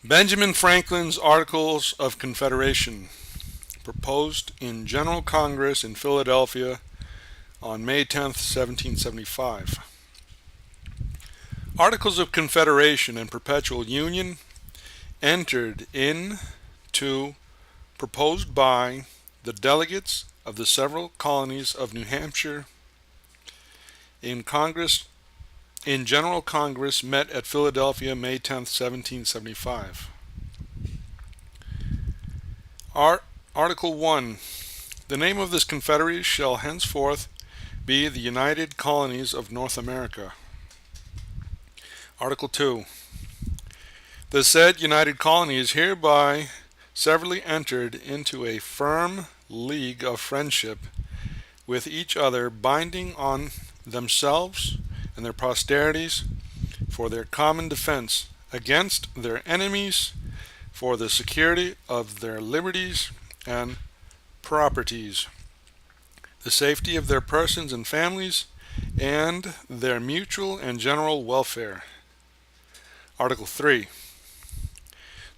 Benjamin Franklin's Articles of Confederation, proposed in General Congress in Philadelphia on May 10, 1775. Articles of Confederation and Perpetual Union entered into, proposed by the delegates of the several colonies of New Hampshire in General Congress met at Philadelphia May 10, 1775. Article 1. The name of this confederacy shall henceforth be the United Colonies of North America. Article 2. The said United Colony is hereby severally entered into a firm league of friendship with each other, binding on themselves and their posterities for their common defense against their enemies, for the security of their liberties and properties, the safety of their persons and families, and their mutual and general welfare. Article 3.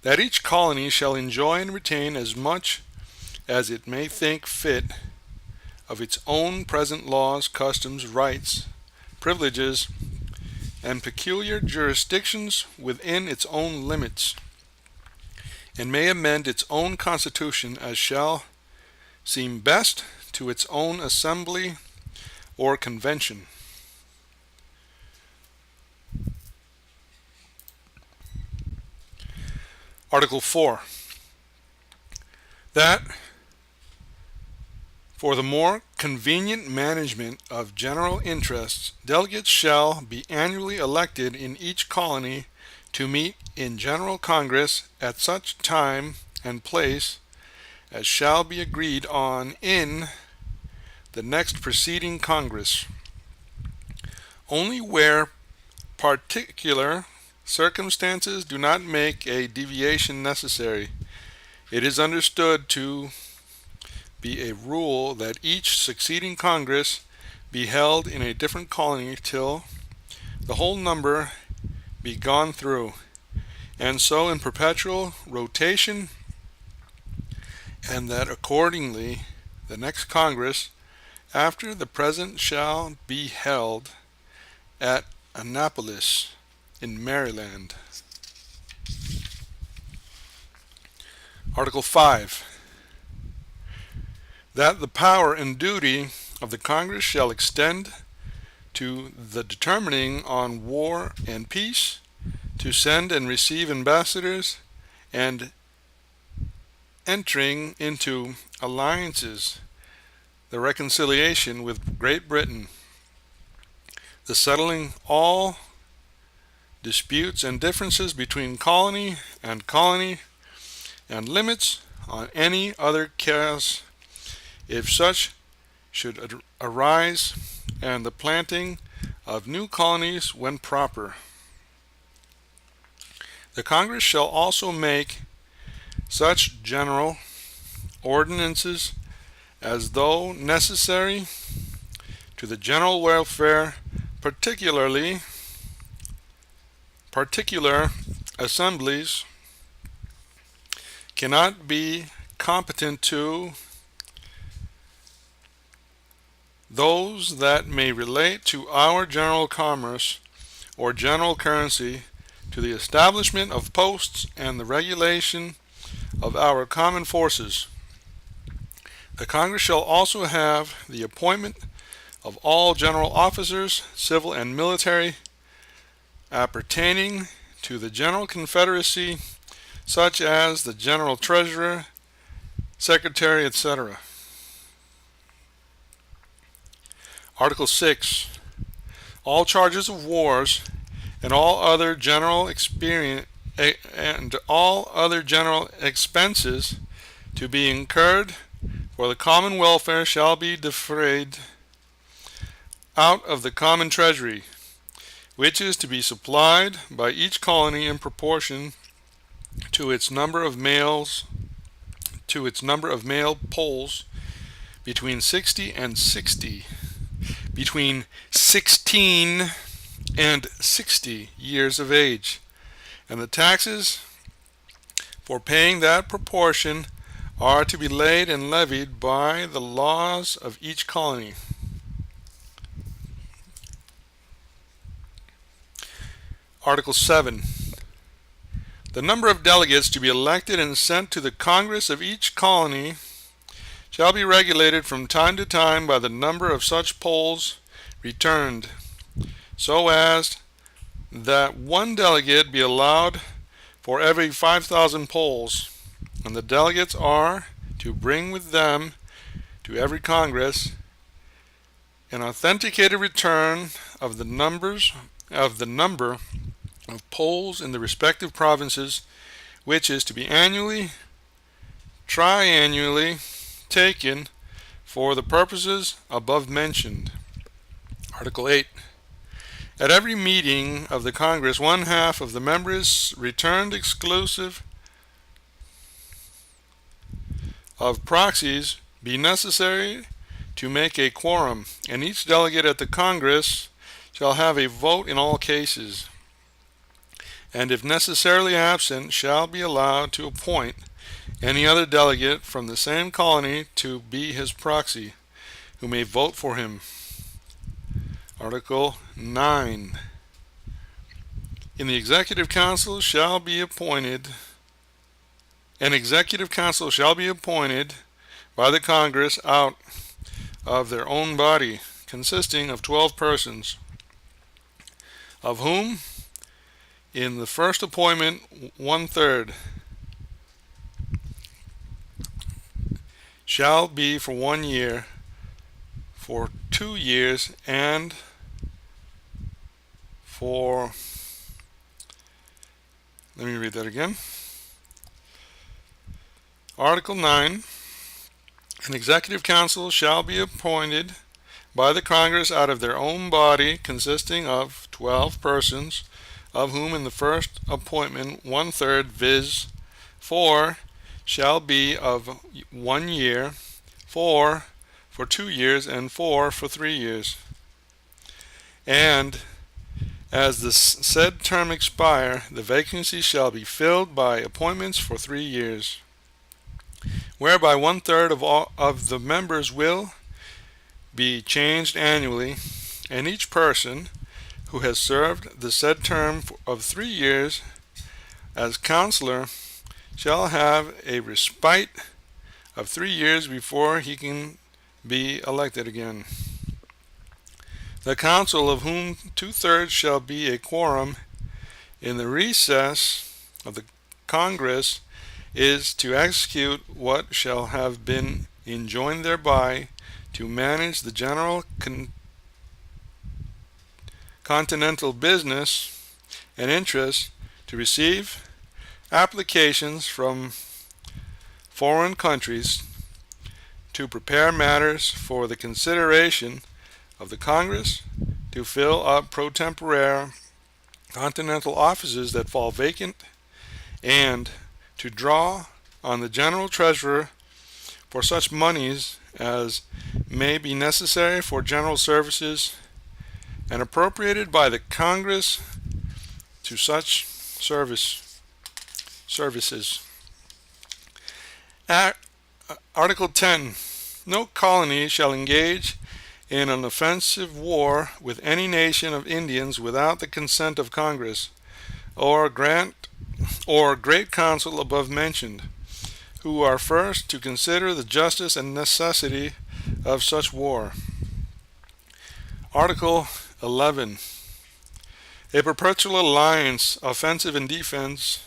That each colony shall enjoy and retain as much as it may think fit of its own present laws, customs, rights, privileges, and peculiar jurisdictions within its own limits, and may amend its own constitution as shall seem best to its own assembly or convention. Article 4. That for the more convenient management of general interests, delegates shall be annually elected in each colony to meet in General Congress at such time and place as shall be agreed on in the next preceding Congress. Only where particular circumstances do not make a deviation necessary, it is understood to be a rule that each succeeding Congress be held in a different colony till the whole number be gone through, and so in perpetual rotation, and that accordingly the next Congress after the present shall be held at Annapolis in Maryland. Article 5. That the power and duty of the Congress shall extend to the determining on war and peace, to send and receive ambassadors, and entering into alliances, the reconciliation with Great Britain, the settling all disputes and differences between colony, and limits on any other cause, if such should arise, and the planting of new colonies when proper. The Congress shall also make such general ordinances as though necessary to the general welfare, particular assemblies cannot be competent to those that may relate to our general commerce or general currency, to the establishment of posts and the regulation of our common forces. The Congress shall also have the appointment of all general officers, civil and military, appertaining to the General Confederacy, such as the General Treasurer, Secretary, etc. Article 6. All charges of wars and all other general expenses to be incurred for the common welfare shall be defrayed out of the common treasury, which is to be supplied by each colony in proportion to its number of male polls between 16 and 60 years of age, and the taxes for paying that proportion are to be laid and levied by the laws of each colony. Article 7. The number of delegates to be elected and sent to the Congress of each colony shall be regulated from time to time by the number of such polls returned, so as that one delegate be allowed for every 5,000 polls, and the delegates are to bring with them to every Congress an authenticated return of the number of polls in the respective provinces, which is to be annually, triannually taken for the purposes above mentioned. Article 8. At every meeting of the Congress, one half of the members returned exclusive of proxies be necessary to make a quorum, and each delegate at the Congress shall have a vote in all cases, and if necessarily absent, shall be allowed to appoint any other delegate from the same colony to be his proxy, who may vote for him. Article 9. In the Executive Council shall be appointed, an Executive Council shall be appointed by the Congress out of their own body, consisting of 12 persons, of whom in the first appointment 1/3 shall be for 1 year, for 2 years, and for, let me read that again. Article 9. An Executive Council shall be appointed by the Congress out of their own body, consisting of 12 persons, of whom in the first appointment 1/3, viz. 4, shall be of 1 year, 4 for 2 years, and 4 for 3 years. And as the said term expire, the vacancy shall be filled by appointments for 3 years, whereby 1/3 of the members will be changed annually, and each person who has served the said term of 3 years as counselor shall have a respite of 3 years before he can be elected again. The council, of whom 2/3 shall be a quorum in the recess of the Congress, is to execute what shall have been enjoined thereby, to manage the general continental business and interest, to receive applications from foreign countries, to prepare matters for the consideration of the Congress, to fill up pro tempore continental offices that fall vacant, and to draw on the general treasurer for such moneys as may be necessary for general services and appropriated by the Congress to such services. Article 10. No colony shall engage in an offensive war with any nation of Indians without the consent of Congress, or Great Council above mentioned, who are first to consider the justice and necessity of such war. Article 11. A perpetual alliance, offensive and defensive,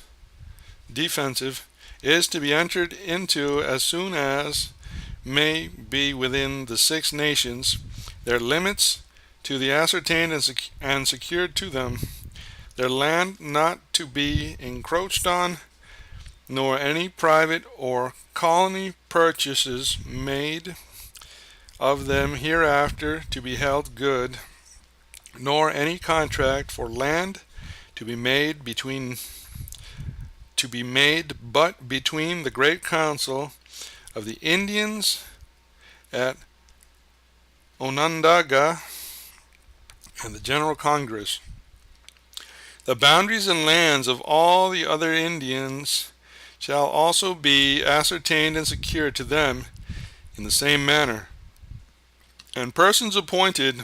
is to be entered into as soon as may be within the 6 nations, their limits to be ascertained and secured to them, their land not to be encroached on, nor any private or colony purchases made of them hereafter to be held good, nor any contract for land to be made but between the Great Council of the Indians at Onondaga and the General Congress. The boundaries and lands of all the other Indians shall also be ascertained and secured to them in the same manner, and persons appointed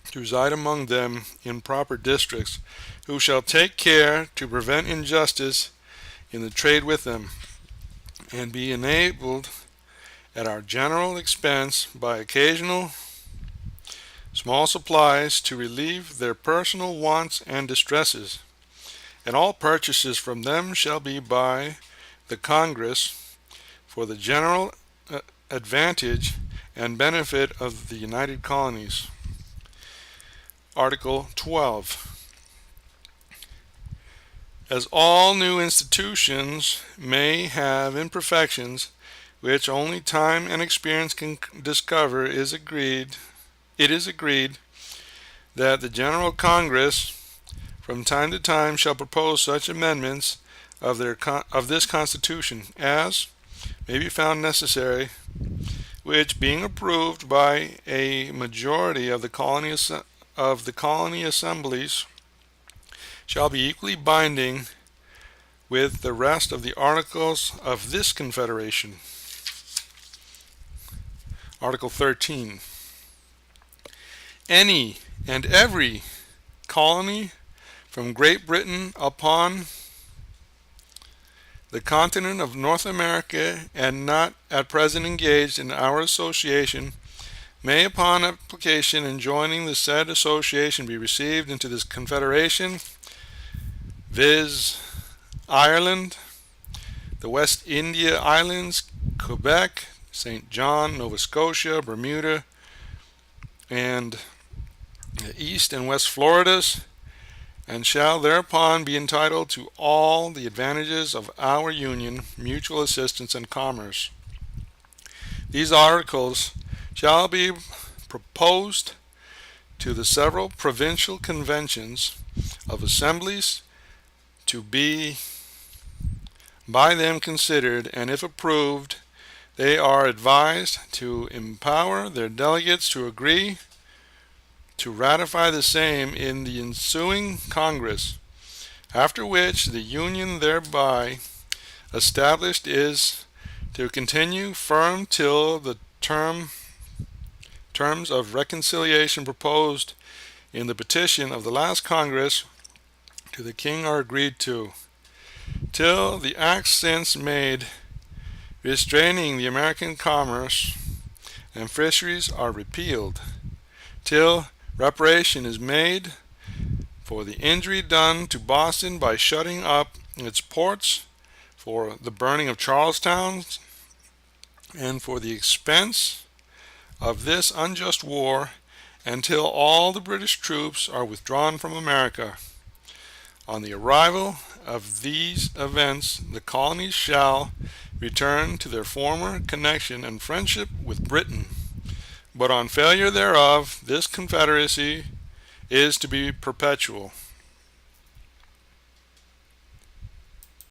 to reside among them in proper districts, who shall take care to prevent injustice in the trade with them, and be enabled at our general expense by occasional small supplies to relieve their personal wants and distresses. And all purchases from them shall be by the Congress for the general advantage and benefit of the United Colonies. Article 12. As all new institutions may have imperfections which only time and experience can discover, it is agreed that the General Congress from time to time shall propose such amendments of this Constitution as may be found necessary, which, being approved by a majority of the colony assemblies, shall be equally binding with the rest of the articles of this Confederation. Article 13. Any and every colony from Great Britain upon the continent of North America and not at present engaged in our association may, upon application and joining the said association, be received into this Confederation, viz. Ireland, the West India Islands, Quebec, St. John, Nova Scotia, Bermuda, and the East and West Floridas, and shall thereupon be entitled to all the advantages of our Union, mutual assistance, and commerce. These articles shall be proposed to the several provincial conventions of assemblies to be by them considered, and if approved, they are advised to empower their delegates to agree to ratify the same in the ensuing Congress, after which the Union thereby established is to continue firm till the terms of reconciliation proposed in the petition of the last Congress to the King are agreed to, till the acts since made restraining the American commerce and fisheries are repealed, till reparation is made for the injury done to Boston by shutting up its ports, for the burning of Charlestown, and for the expense of this unjust war, until all the British troops are withdrawn from America. On the arrival of these events, the colonies shall return to their former connection and friendship with Britain. But on failure thereof, this confederacy is to be perpetual.